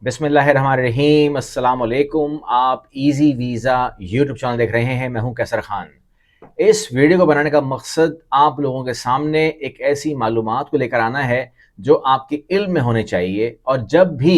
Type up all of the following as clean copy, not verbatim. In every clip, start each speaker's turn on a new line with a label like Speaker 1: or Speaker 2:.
Speaker 1: बिस्मिल्लाहिर्रहमानिर्रहीम। अस्सलाम वालेकुम। आप इजी वीज़ा यूट्यूब चैनल देख रहे हैं। मैं हूं कैसर खान। इस वीडियो को बनाने का मकसद आप लोगों के सामने एक ऐसी मालूमात को लेकर आना है जो आपके इल्म में होने चाहिए। और जब भी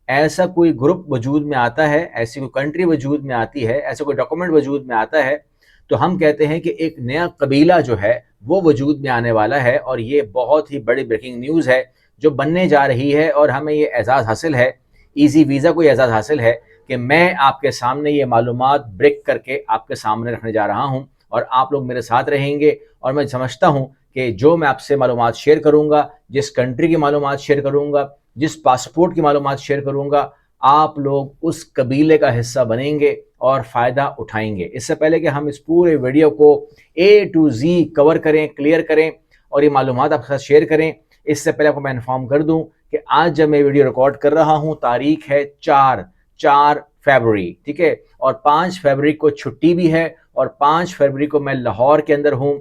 Speaker 1: ऐसा कोई ग्रुप वजूद में आता है, ऐसी कोई कंट्री वजूद में आती है, ऐसा कोई डॉक्यूमेंट वजूद में आता है, तो हम कहते हैं कि एक नया कबीला जो है वो वजूद में आने वाला है। और ये बहुत ही बड़ी ब्रेकिंग न्यूज़ है जो बनने जा रही है। और हमें ये एजाज़ हासिल है, इजी वीज़ा को एजाज़ हासिल है कि मैं आपके सामने ये मालूमात ब्रेक करके आपके सामने रखने जा रहा हूँ और आप लोग मेरे साथ रहेंगे। और मैं समझता हूँ कि जो मैं आपसे मालूमात शेयर करूँगा, जिस कंट्री की मालूमात शेयर करूँगा, जिस पासपोर्ट की मालूमात शेयर करूँगा, आप लोग उस कबीले का हिस्सा बनेंगे और फ़ायदा उठाएंगे। इससे पहले कि हम इस पूरे वीडियो को ए टू ज़ी कवर करें, क्लियर करें और ये मालूमात आपके साथ शेयर करें, इससे पहले आपको मैं इन्फॉर्म कर दूं कि आज जब मैं वीडियो रिकॉर्ड कर रहा हूं, तारीख है 4 फरवरी, ठीक है। और 5 फरवरी को छुट्टी भी है और 5 फरवरी को मैं लाहौर के अंदर हूं।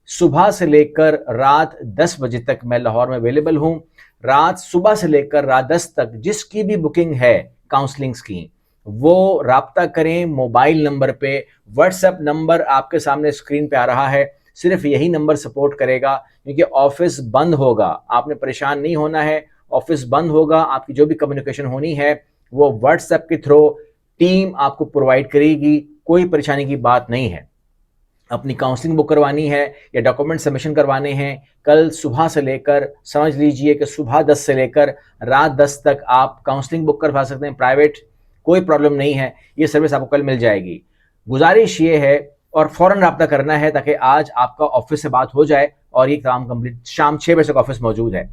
Speaker 1: सुबह से लेकर रात 10 बजे तक मैं लाहौर में अवेलेबल हूं। सुबह से लेकर रात 10 तक जिसकी भी बुकिंग है काउंसलिंग्स की, वो राब्ता करें मोबाइल नंबर पे। व्हाट्सएप नंबर आपके सामने स्क्रीन पे आ रहा है, सिर्फ यही नंबर सपोर्ट करेगा क्योंकि ऑफिस बंद होगा। आपने परेशान नहीं होना है, ऑफिस बंद होगा। आपकी जो भी कम्युनिकेशन होनी है वो व्हाट्सएप के थ्रू टीम आपको प्रोवाइड करेगी। कोई परेशानी की बात नहीं है। अपनी काउंसलिंग बुक करवानी है या डॉक्यूमेंट सबमिशन करवाने हैं, कल सुबह से लेकर, समझ लीजिए कि सुबह 10 से लेकर रात 10 तक आप काउंसलिंग बुक करवा सकते हैं प्राइवेट। कोई प्रॉब्लम नहीं है, ये सर्विस आपको कल मिल जाएगी। गुजारिश ये है और फ़ौरन रब्ता करना है ताकि आज आपका ऑफिस से बात हो जाए और ये काम कंप्लीट। शाम 6 बजे तक ऑफिस मौजूद है।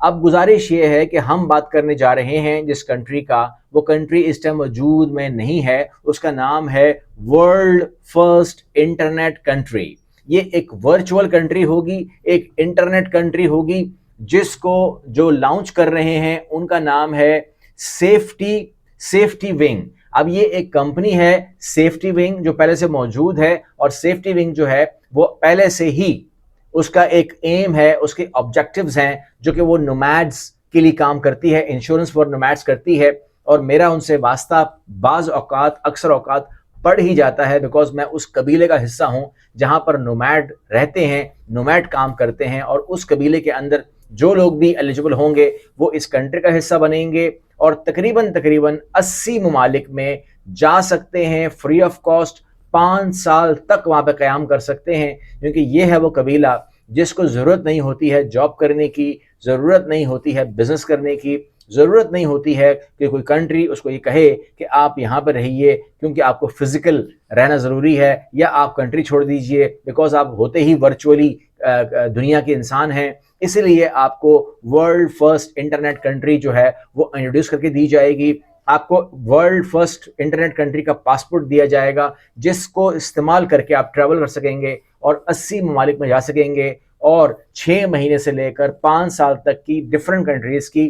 Speaker 1: अब गुजारिश ये है कि हम बात करने जा रहे हैं जिस कंट्री का, वो कंट्री इस टाइम वजूद में नहीं है। उसका नाम है वर्ल्ड फर्स्ट इंटरनेट कंट्री। ये एक वर्चुअल कंट्री होगी, एक इंटरनेट कंट्री होगी जिसको जो लॉन्च कर रहे हैं उनका नाम है सेफ्टी विंग। अब ये एक कंपनी है सेफ्टी विंग जो पहले से मौजूद है। और सेफ्टी विंग जो है वो पहले से ही उसका एक एम है, उसके ऑब्जेक्टिव्स हैं जो कि वो नोमैड्स के लिए काम करती है, इंश्योरेंस फॉर नोमैड्स करती है। और मेरा उनसे वास्ता बाज औकात, अक्सर औकात पड़ ही जाता है, बिकॉज मैं उस कबीले का हिस्सा हूं जहां पर नोमैड रहते हैं, नोमैड काम करते हैं। और उस कबीले के अंदर जो लोग भी एलिजिबल होंगे वो इस कंट्री का हिस्सा बनेंगे और तकरीबन 80 ममालिक में जा सकते हैं फ्री ऑफ कॉस्ट। 5 साल तक वहां पे क़याम कर सकते हैं क्योंकि ये है वो कबीला जिसको ज़रूरत नहीं होती है जॉब करने की, ज़रूरत नहीं होती है बिजनेस करने की, ज़रूरत नहीं होती है कि कोई कंट्री उसको ये कहे कि आप यहाँ पर रहिए क्योंकि आपको फिजिकल रहना ज़रूरी है, या आप कंट्री छोड़ दीजिए बिकॉज आप होते ही वर्चुअली दुनिया के इंसान हैं। इसलिए आपको वर्ल्ड फर्स्ट इंटरनेट कंट्री जो है वो इंट्रोड्यूस करके दी जाएगी। आपको वर्ल्ड फर्स्ट इंटरनेट कंट्री का पासपोर्ट दिया जाएगा जिसको इस्तेमाल करके आप ट्रैवल कर सकेंगे और 80 ममालिक में जा सकेंगे और 6 महीने से लेकर 5 साल तक की डिफरेंट कंट्रीज की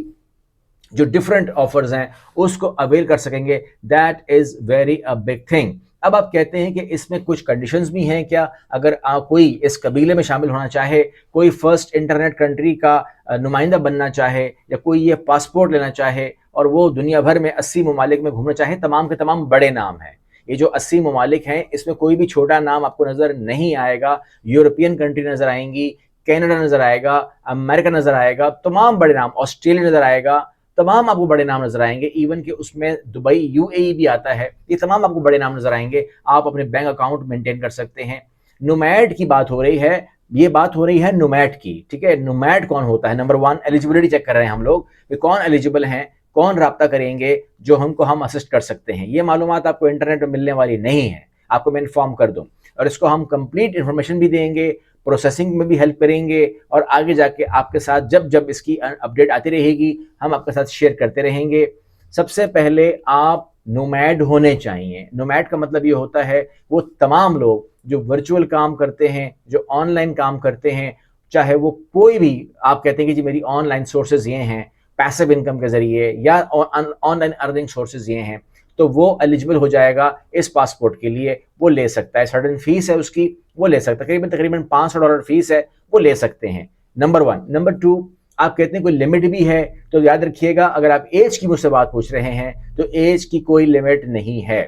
Speaker 1: जो डिफरेंट ऑफर्स हैं उसको अवेल कर सकेंगे। That is very a big thing. अब आप कहते हैं कि इसमें कुछ कंडीशंस भी हैं क्या? अगर कोई इस कबीले में शामिल होना चाहे, कोई फर्स्ट इंटरनेट कंट्री का नुमाइंदा बनना चाहे, या कोई ये पासपोर्ट लेना चाहे और वो दुनिया भर में 80 ममालिक में घूमना चाहे, तमाम के तमाम बड़े नाम हैं। ये जो 80 ममालिक हैं इसमें कोई भी छोटा नाम आपको नज़र नहीं आएगा। यूरोपियन कंट्री नज़र आएंगी, कनाडा नज़र आएगा, अमेरिका नज़र आएगा, तमाम बड़े नाम, ऑस्ट्रेलिया नज़र आएगा, तमाम आपको बड़े नाम नजर आएंगे। इवन कि उसमें दुबई यूएई भी आता है। ये तमाम आपको बड़े नाम नजर आएंगे। आप अपने बैंक अकाउंट मेंटेन कर सकते हैं। नोमैड की बात हो रही है, ये बात हो रही है नोमैड की, ठीक है। नोमैड कौन होता है? नंबर 1 एलिजिबिलिटी चेक कर रहे हैं हम लोग कि कौन एलिजिबल हैं, कौन राब्ता करेंगे जो हम असिस्ट कर सकते हैं। ये मालूमात आपको इंटरनेट पर मिलने वाली नहीं है, आपको मैं इन्फॉर्म कर दूं। और इसको हम कंप्लीट इंफॉर्मेशन भी देंगे, प्रोसेसिंग में भी हेल्प करेंगे और आगे जाके आपके साथ जब जब इसकी अपडेट आती रहेगी हम आपके साथ शेयर करते रहेंगे। सबसे पहले आप नोमैड होने चाहिए। नोमैड का मतलब ये होता है वो तमाम लोग जो वर्चुअल काम करते हैं, जो ऑनलाइन काम करते हैं, चाहे वो कोई भी, आप कहते हैं कि जी मेरी ऑनलाइन सोर्सेज ये हैं, पैसिव इनकम के जरिए या ऑनलाइन अर्निंग सोर्सेज ये हैं, तो वो एलिजिबल हो जाएगा इस पासपोर्ट के लिए। वो ले सकता है, सर्टेन फीस है उसकी, वो ले सकता है, तकरीबन $500 फीस है, वो ले सकते हैं। नंबर 1। नंबर 2, आप कहते हैं कोई लिमिट भी है, तो याद रखिएगा अगर आप एज की मुझसे बात पूछ रहे हैं तो एज की कोई लिमिट नहीं है।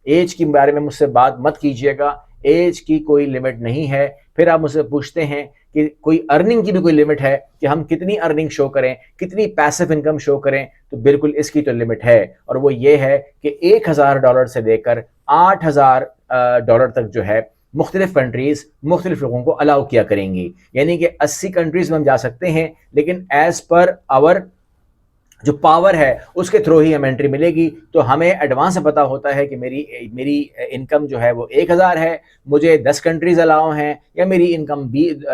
Speaker 1: एज के बारे में मुझसे बात मत कीजिएगा, एज की कोई लिमिट नहीं है। फिर आप मुझसे पूछते हैं कि कोई अर्निंग की भी कोई लिमिट है कि हम कितनी अर्निंग शो करें, कितनी पैसिव इनकम शो करें, तो बिल्कुल इसकी तो लिमिट है, और वो ये है कि $1000 से लेकर $8000 तक जो है मुख्तलिफ कंट्रीज मुख्तलिफ लोगों को अलाउ किया करेंगी। यानी कि 80 कंट्रीज में हम जा सकते हैं, लेकिन एज पर आवर जो पावर है उसके थ्रू ही हमें एंट्री मिलेगी। तो हमें एडवांस से पता होता है कि मेरी मेरी इनकम जो है वो 1000 है, मुझे 10 कंट्रीज अलाउ हैं, या मेरी इनकम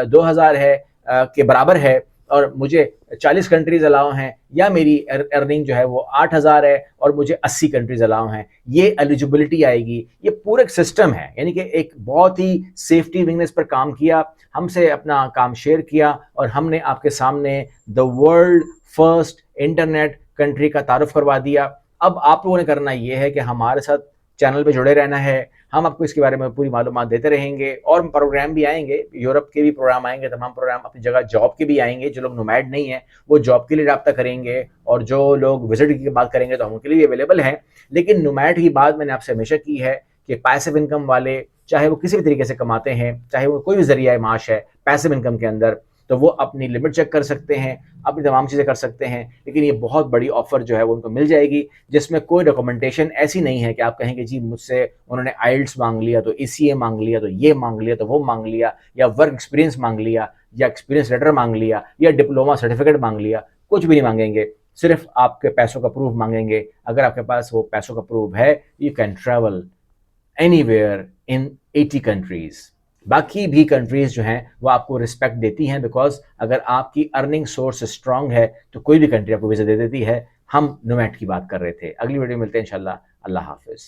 Speaker 1: 2000 है के बराबर है और मुझे 40 कंट्रीज अलाउ हैं, या मेरी अर्निंग जो है वो 8000 है और मुझे 80 कंट्रीज अलाउ हैं। ये एलिजिबिलिटी आएगी। ये पूरा सिस्टम है, यानी कि एक बहुत ही सेफ्टी विंग ने इस पर काम किया, हमसे अपना काम शेयर किया, और हमने आपके सामने the world first internet country का तारुफ करवा दिया। अब आप लोगों ने करना ये है कि हमारे साथ चैनल पे जुड़े रहना है। हम आपको इसके बारे में पूरी मालूमात देते रहेंगे, और प्रोग्राम भी आएंगे, यूरोप के भी प्रोग्राम आएंगे, तमाम प्रोग्राम अपनी जगह, जॉब के भी आएंगे। जो लोग नोमैड नहीं है वो जॉब के लिए रब्ता करेंगे, और जो लोग विजिट की बात करेंगे तो हम उनके लिए भी अवेलेबल हैं। लेकिन नोमैड की बात मैंने आपसे हमेशा की है कि पैसिव इनकम वाले, चाहे वो किसी भी तरीके से कमाते हैं, चाहे वो कोई भी जरिया माश है पैसिव इनकम के अंदर, तो वो अपनी लिमिट चेक कर सकते हैं, अपनी तमाम चीज़ें कर सकते हैं। लेकिन ये बहुत बड़ी ऑफर जो है वो उनको मिल जाएगी, जिसमें कोई डॉक्यूमेंटेशन ऐसी नहीं है कि आप कहेंगे जी मुझसे उन्होंने आइल्स मांग लिया, तो ECA मांग लिया, तो ये मांग लिया, तो वो मांग लिया, या वर्क एक्सपीरियंस मांग लिया, या एक्सपीरियंस लेटर मांग लिया, या डिप्लोमा सर्टिफिकेट मांग लिया। कुछ भी नहीं मांगेंगे, सिर्फ आपके पैसों का प्रूफ मांगेंगे। अगर आपके पास वो पैसों का प्रूफ है, you can travel anywhere in 80 countries. बाकी भी कंट्रीज जो हैं वो आपको रिस्पेक्ट देती हैं, बिकॉज अगर आपकी अर्निंग सोर्स स्ट्रांग है तो कोई भी कंट्री आपको वीज़ा दे देती है। हम नोमैड की बात कर रहे थे। अगली वीडियो में मिलते हैं इंशाल्लाह। अल्लाह हाफिज़।